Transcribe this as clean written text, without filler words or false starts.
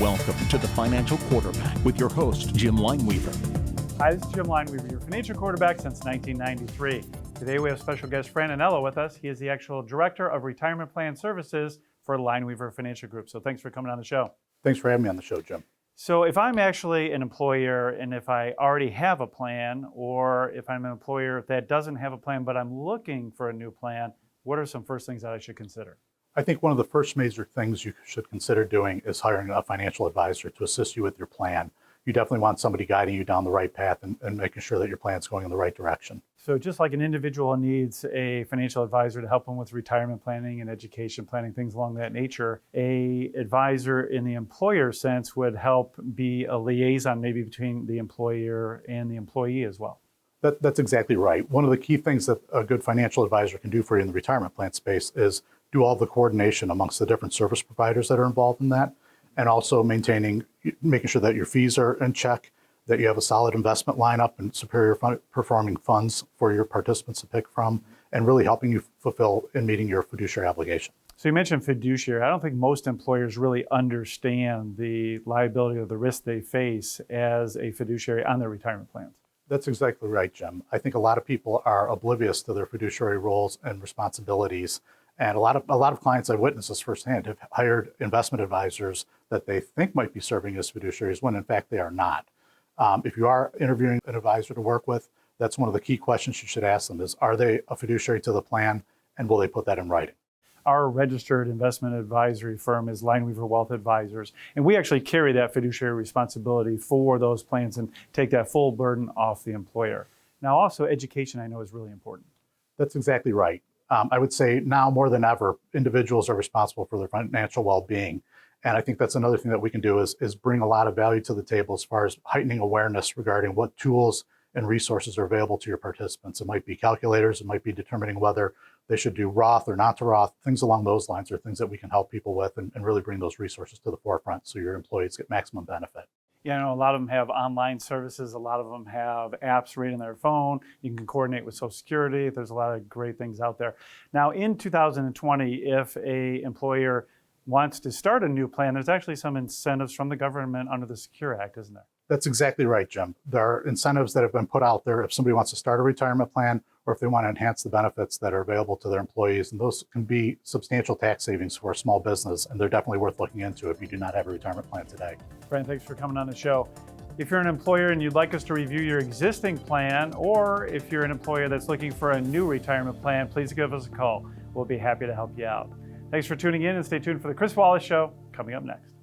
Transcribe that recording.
Welcome to the Financial Quarterback with your host, Jim Lineweaver. Hi, this is Jim Lineweaver, your financial quarterback since 1993. Today we have special guest Fran Anello with us. He is the actual Director of Retirement Plan Services for Lineweaver Financial Group. So thanks for coming on the show. Thanks for having me on the show, Jim. So if I'm actually an employer and if I already have a plan, or if I'm an employer that doesn't have a plan but I'm looking for a new plan, what are some first things that I should consider? I think one of the first major things you should consider doing is hiring a financial advisor to assist you with your plan. You definitely want somebody guiding you down the right path and making sure that your plan's going in the right direction. So just like an individual needs a financial advisor to help them with retirement planning and education planning, things along that nature, a advisor in the employer sense would help be a liaison maybe between the employer and the employee as well. That's exactly right. One of the key things that a good financial advisor can do for you in the retirement plan space is do all the coordination amongst the different service providers that are involved in that, and also making sure that your fees are in check, that you have a solid investment lineup and superior performing funds for your participants to pick from, and really helping you fulfill in meeting your fiduciary obligation. So you mentioned fiduciary. I don't think most employers really understand the liability or the risk they face as a fiduciary on their retirement plans. That's exactly right, Jim. I think a lot of people are oblivious to their fiduciary roles and responsibilities. And a lot of clients I've witnessed this firsthand have hired investment advisors that they think might be serving as fiduciaries when in fact they are not. If you are interviewing an advisor to work with, that's one of the key questions you should ask them is, are they a fiduciary to the plan, and will they put that in writing? Our registered investment advisory firm is Lineweaver Wealth Advisors, and we actually carry that fiduciary responsibility for those plans and take that full burden off the employer. Now also education I know is really important. That's exactly right. I would say now more than ever, individuals are responsible for their financial well-being. And I think that's another thing that we can do is bring a lot of value to the table as far as heightening awareness regarding what tools and resources are available to your participants. It might be calculators, it might be determining whether they should do Roth or not to Roth. Things along those lines are things that we can help people with and really bring those resources to the forefront so your employees get maximum benefit. Yeah, I know a lot of them have online services. A lot of them have apps right on their phone. You can coordinate with Social Security. There's a lot of great things out there. Now, in 2020, if a employer wants to start a new plan, there's actually some incentives from the government under the Secure Act, isn't there? That's exactly right, Jim. There are incentives that have been put out there if somebody wants to start a retirement plan or if they want to enhance the benefits that are available to their employees. And those can be substantial tax savings for a small business, and they're definitely worth looking into if you do not have a retirement plan today. Fran, thanks for coming on the show. If you're an employer and you'd like us to review your existing plan, or if you're an employer that's looking for a new retirement plan, please give us a call. We'll be happy to help you out. Thanks for tuning in, and stay tuned for the Chris Wallace Show coming up next.